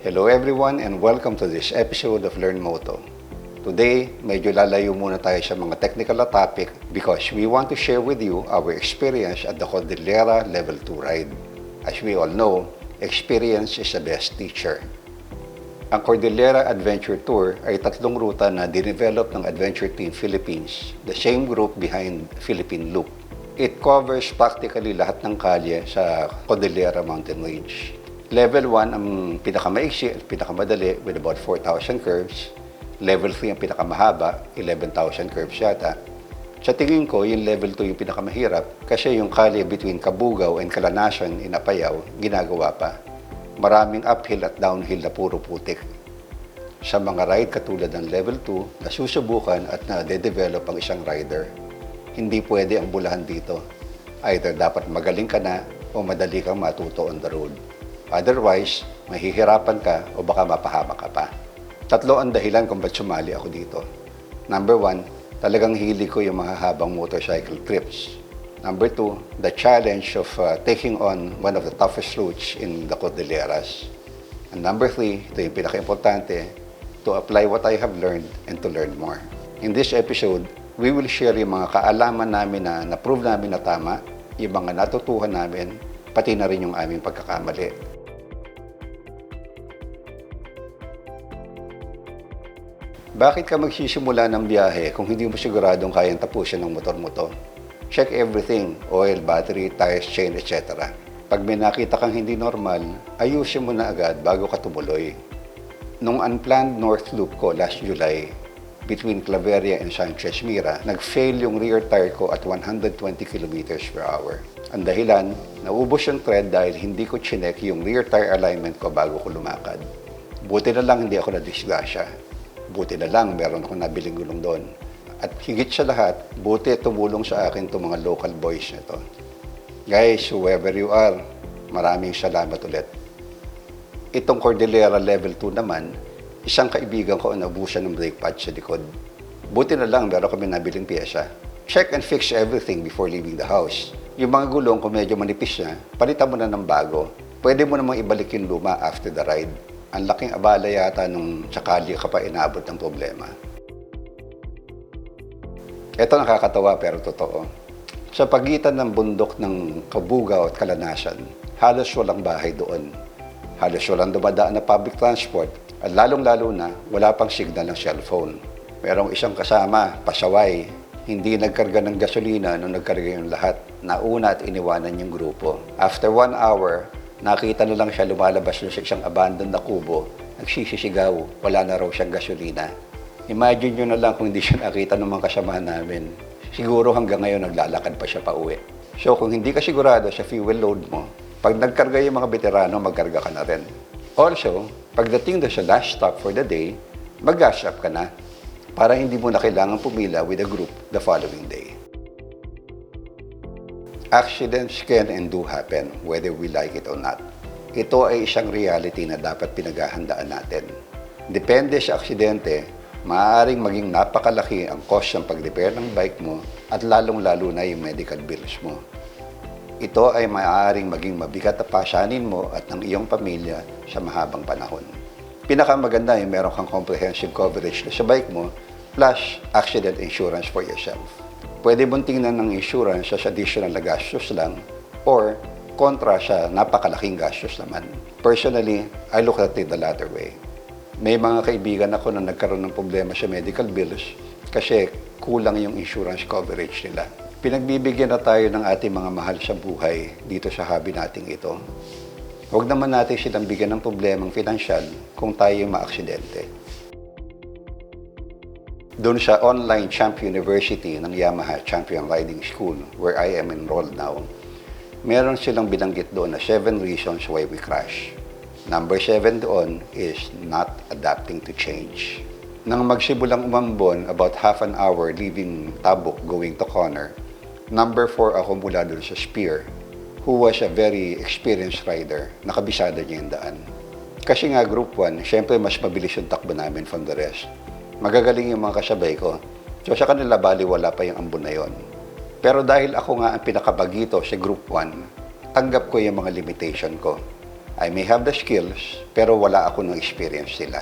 Hello everyone and welcome to this episode of Learn Moto. Today, medyo lalayo muna tayo sa mga technical na topic because we want to share with you our experience at the Cordillera Level 2 ride. As we all know, experience is the best teacher. Ang Cordillera Adventure Tour ay tatlong ruta na dinevelop ng Adventure Team Philippines, the same group behind Philippine Loop. It covers practically lahat ng kalye sa Cordillera Mountain Range. Level 1 ang pinakamaiksi at pinakamadali with about 4,000 curves. Level 3 ang pinakamahaba, 11,000 curves yata. Sa tingin ko, yung level 2 yung pinakamahirap kasi yung kalye between Kabugao and Calanasan in Apayao, ginagawa pa. Maraming uphill at downhill na puro putik. Sa mga ride katulad ng level 2, nasusubukan at na-develop ang isang rider. Hindi pwede ang bulahan dito. Either dapat magaling ka na o madali kang matuto on the road. Otherwise, mahihirapan ka o baka mapahamak ka pa. Tatlo ang dahilan kung ba't sumali ako dito. Number 1, talagang hilig ko yung mahahabang motorcycle trips. Number 2, the challenge of taking on one of the toughest routes in the Cordilleras. And number 3, ito yung pinaka-importante, to apply what I have learned and to learn more. In this episode, we will share yung mga kaalaman namin na na-prove namin na tama, yung mga natutuhan namin, pati na rin yung aming pagkakamali. Bakit ka magsisimula ng biyahe kung hindi mo siguradong kayang tapusin ng motor mo to? Check everything, oil, battery, tires, chain, etc. Pag may nakita kang hindi normal, ayusin mo na agad bago ka tumuloy. Nung unplanned north loop ko last July, between Claveria and Sanchez Mira, nag-fail yung rear tire ko at 120 km/h. Ang dahilan, naubos yung tread dahil hindi ko chinek yung rear tire alignment ko bago ko lumakad. Buti na lang hindi ako na-disgrasya. Buti na lang meron akong nabiling gulong doon. At higit sa lahat, buti tumulong sa akin itong mga local boys na to. Guys, whoever you are, maraming salamat ulit. Itong Cordillera Level 2 naman, isang kaibigan ko ang nabusan ng brake pad sa likod. Buti na lang meron kami nabiling pyesa. Check and fix everything before leaving the house. Yung mga gulong kung medyo manipis na, palitan mo na ng bago. Pwede mo namang ibalik yung luma after the ride. Ang laking abala yata nung tsakali ka pa inaabot ng problema. Ito nakakatawa pero totoo. Sa pagitan ng bundok ng Kabugao at Calanasan, halos walang bahay doon. Halos walang dumadaan na public transport at lalong-lalo na wala pang signal ng cellphone. Merong isang kasama, pasaway, hindi nagkarga ng gasolina nung nagkarga yung lahat. Nauna at iniwanan yung grupo. After 1 hour, nakita na lang siya lumalabas sa isang abandoned na kubo, nagsisisigaw, wala na raw siyang gasolina. Imagine nyo na lang kung hindi siya nakita ng mga kasamahan namin. Siguro hanggang ngayon naglalakad pa siya pa uwi. So kung hindi ka sigurado sa fuel load mo, pag nagkarga yung mga veterano, magkarga ka na rin. Also, pagdating doon sa last stop for the day, mag-gas up ka na para hindi mo na kailangan pumila with a group the following day. Accidents can and do happen, whether we like it or not. Ito ay isang reality na dapat pinaghahandaan natin. Depende sa aksidente, maaaring maging napakalaki ang cost ng pag-repair ng bike mo at lalong-lalo na yung medical bills mo. Ito ay maaaring maging mabigat na pasanin mo at ng iyong pamilya sa mahabang panahon. Pinakamaganda ay meron kang comprehensive coverage na sa bike mo plus accident insurance for yourself. Pwede mong tingnan ng insurance sa additional na gastos lang or kontra sa napakalaking gastos naman. Personally, I look at it the latter way. May mga kaibigan ako na nagkaroon ng problema sa medical bills kasi kulang yung insurance coverage nila. Pinagbibigyan na tayo ng ating mga mahal sa buhay dito sa hobby nating ito. Huwag naman natin silang bigyan ng problemang pinansyal kung tayo yung maaksidente. Doon sa online Champ University ng Yamaha Champion Riding School, where I am enrolled now, meron silang binanggit doon na 7 reasons why we crash. Number 7 doon is not adapting to change. Nang magsimulang umambon about half an hour leaving Tabuk going to Conner, number 4 ako mula doon sa Spear, who was a very experienced rider. Nakabisada niya yung daan. Kasi nga group 1, syempre mas mabilis yung takbo namin from the rest. Magagaling yung mga kasabay ko. So sa kanila baliwala pa yung ambon na yon. Pero dahil ako nga ang pinakabagito sa group 1, tanggap ko yung mga limitation ko. I may have the skills, pero wala ako ng experience nila.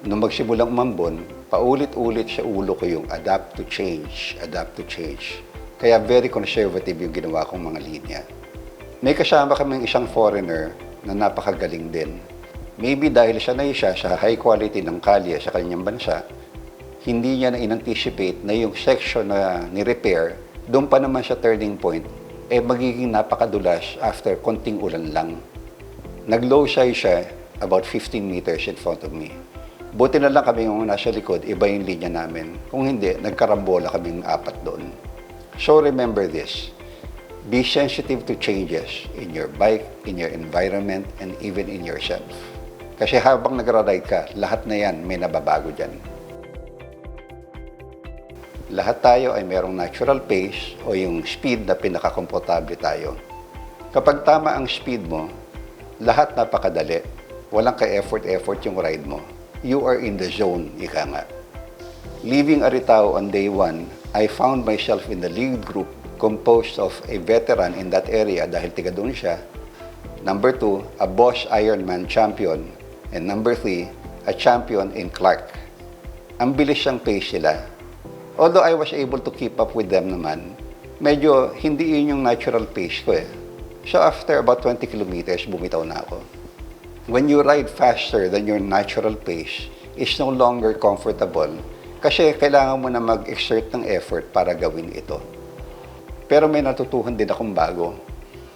Nung magsimulang umambon, paulit-ulit sa ulo ko yung adapt to change, adapt to change. Kaya very conservative yung ginawa kong mga linya. May kasama kaming isang foreigner na napakagaling din. Maybe dahil sanay siya sa high quality ng kalye sa kanyang bansa, hindi niya na in-anticipate na yung section na ni-repair, doon pa naman sa turning point, magiging napakadulas after konting ulan lang. Nag-low side siya about 15 meters in front of me. Buti na lang kami yung nasa likod, iba yung linya namin. Kung hindi, nagkarambola kaming apat doon. So remember this, be sensitive to changes in your bike, in your environment, and even in yourself. Kasi habang nagra-ride ka, lahat na yan may nababago dyan. Lahat tayo ay merong natural pace o yung speed na pinakakomportable tayo. Kapag tama ang speed mo, lahat napakadali. Walang ka-effort yung ride mo. You are in the zone, ika nga. Leaving Aritao on day 1, I found myself in the lead group composed of a veteran in that area dahil tiga doon siya. Number 2, a Bosch Ironman champion. And number 3, a champion in Clark. Ang bilis siyang pace sila. Although I was able to keep up with them naman, medyo hindi yun yung natural pace ko eh. So after about 20 kilometers, bumitaw na ako. When you ride faster than your natural pace, it's no longer comfortable kasi kailangan mo na mag-exert ng effort para gawin ito. Pero may natutuhan din akong bago.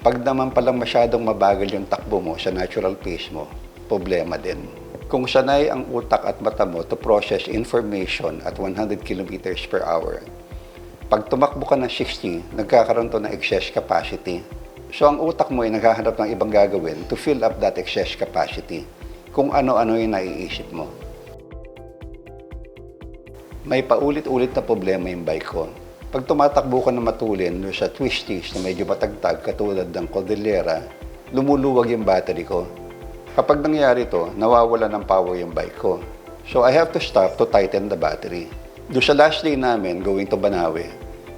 Pag naman palang masyadong mabagal yung takbo mo sa natural pace mo, problema din. Kung sanay ang utak at mata mo to process information at 100 kilometers per hour, pag tumakbo ka ng 60, nagkakaroon to ng excess capacity. So ang utak mo ay naghahanap ng ibang gagawin to fill up that excess capacity. Kung ano-ano yung naiisip mo. May paulit-ulit na problema yung bike ko. Pag tumatakbo ka na matulin sa twisties na medyo matagtag katulad ng Cordillera, lumuluwag yung battery ko. Kapag nangyari to, nawawala ng power yung bike ko. So I have to stop to tighten the battery. Doon sa last day namin, going to Banawe,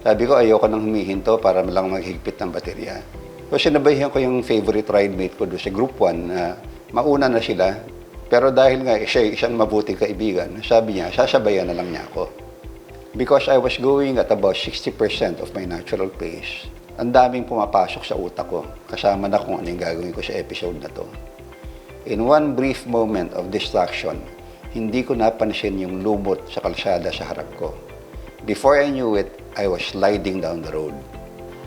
sabi ko ayoko nang humihinto para lang maghigpit ng baterya. So sinabayhan ko yung favorite ride mate ko doon sa group 1 na mauna na sila. Pero dahil nga siya isang mabuting kaibigan, sabi niya, sasabayan na lang niya ako. Because I was going at about 60% of my natural pace, ang daming pumapasok sa utak ko, kasama na kung ano yung gagawin ko sa episode na to. In one brief moment of distraction, hindi ko napansin yung lumot sa kalsada sa harap ko. Before I knew it, I was sliding down the road.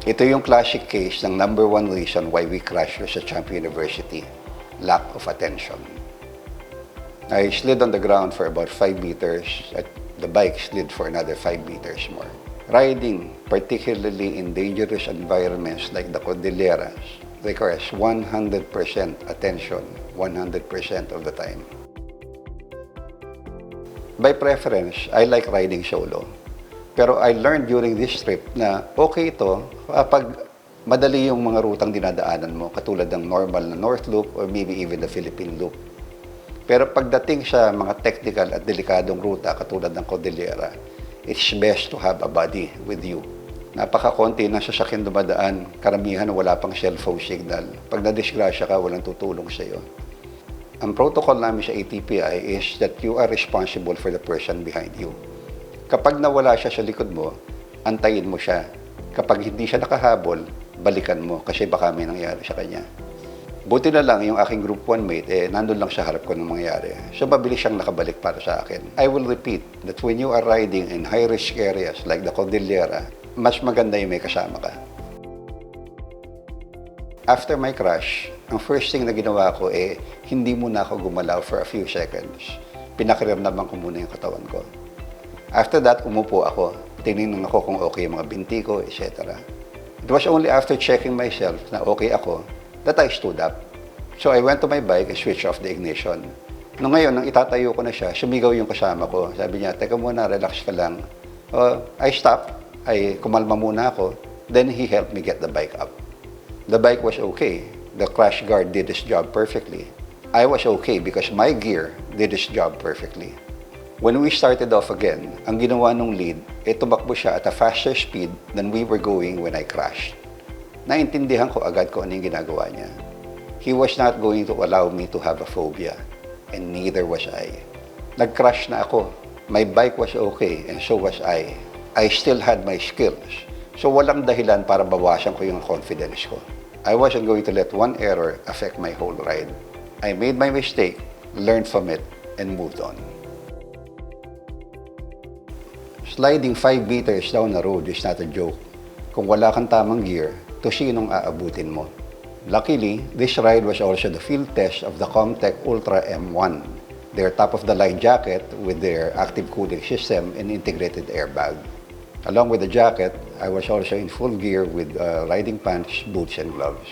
Ito yung classic case ng number 1 reason why we crashed sa Champion University, lack of attention. I slid on the ground for about 5 meters at the bike slid for another 5 meters more. Riding, particularly in dangerous environments like the Cordilleras, requires 100% attention, 100% of the time. By preference, I like riding solo. Pero I learned during this trip na okay ito kapag madali yung mga rutang dinadaanan mo, katulad ng normal na North Loop or maybe even the Philippine Loop. Pero pagdating sa mga technical at delikadong ruta, katulad ng Cordillera, it's best to have a buddy with you. Napakakonti na sasakyan dumadaan, karamihan wala pang cellphone signal. Pag nadisgrasya ka, walang tutulong sa iyo. Ang protocol namin sa ATPI is that you are responsible for the person behind you. Kapag nawala siya sa likod mo, antayin mo siya. Kapag hindi siya nakahabol, balikan mo kasi baka may nangyari sa kanya. Buti na lang yung aking group 1 mate, nandun lang sa harap ko nung mangyari. So mabilis siyang nakabalik para sa akin. I will repeat that when you are riding in high-risk areas like the Cordillera, mas maganda yung may kasama ka. After my crash, ang first thing na ginawa ko hindi muna ako gumalaw for a few seconds. Pinakiramdaman ko muna yung katawan ko. After that, umupo ako. Tinignan ako kung okay yung mga binti ko, etc. It was only after checking myself na okay ako that I stood up. So I went to my bike and switched off the ignition. Nung ngayon, nang itatayo ko na siya, sumigaw yung kasama ko. Sabi niya, teka muna, relax ka lang. I stopped. Kumalma muna ako. Then he helped me get the bike up. The bike was okay. The crash guard did its job perfectly. I was okay because my gear did its job perfectly. When we started off again, ang ginawa nung lead, tumakbo siya at a faster speed than we were going when I crashed. Naintindihan ko agad kung ano yung ginagawa niya. He was not going to allow me to have a phobia, and neither was I. Nag-crash na ako. My bike was okay, and so was I. I still had my skills, so walang dahilan para bawasan ko yung confidence ko. I wasn't going to let one error affect my whole ride. I made my mistake, learned from it, and moved on. Sliding 5 meters down the road is not a joke. Kung wala kang tamang gear, to sinong aabutin mo? Luckily, this ride was also the field test of the Comtech Ultra M1, their top-of-the-line jacket with their active cooling system and integrated airbag. Along with the jacket, I was also in full gear with riding pants, boots, and gloves.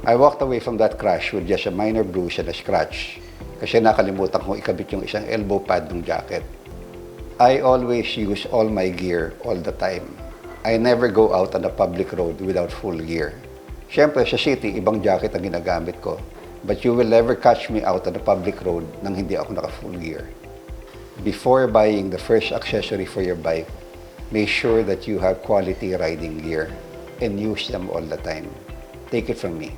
I walked away from that crash with just a minor bruise and a scratch kasi nakalimutan kong ikabit yung isang elbow pad ng jacket. I always use all my gear all the time. I never go out on a public road without full gear. Siyempre, sa city, ibang jacket ang ginagamit ko. But you will never catch me out on a public road nang hindi ako naka-full gear. Before buying the first accessory for your bike, make sure that you have quality riding gear and use them all the time. Take it from me.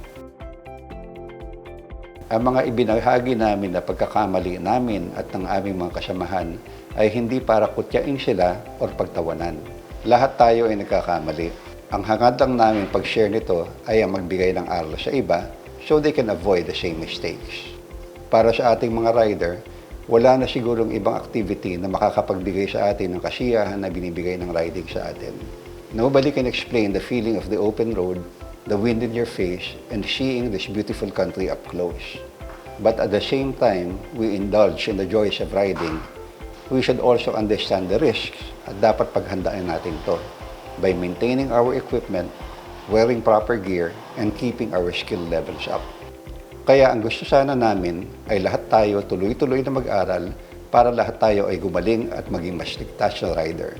Ang mga ibinahagi namin na pagkakamali namin at ng aming mga kasamahan ay hindi para kutyain sila o pagtawanan. Lahat tayo ay nagkakamali. Ang hangad lang namin pag-share nito ay ang magbigay ng aral sa iba so they can avoid the same mistakes. Para sa ating mga rider, wala na sigurong ibang activity na makakapagbigay sa atin ng kasiyahan na binibigay ng riding sa atin. Nobody can explain the feeling of the open road, the wind in your face, and seeing this beautiful country up close. But at the same time, we indulge in the joys of riding. We should also understand the risks at dapat paghandaan natin to by maintaining our equipment, wearing proper gear, and keeping our skill levels up. Kaya ang gusto sana namin ay lahat tayo tuloy-tuloy na mag-aral para lahat tayo ay gumaling at maging mas ligtas na rider.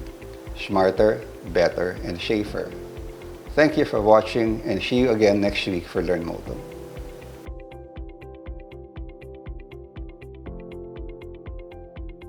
Smarter, better, and safer. Thank you for watching and see you again next week for Learn Moto.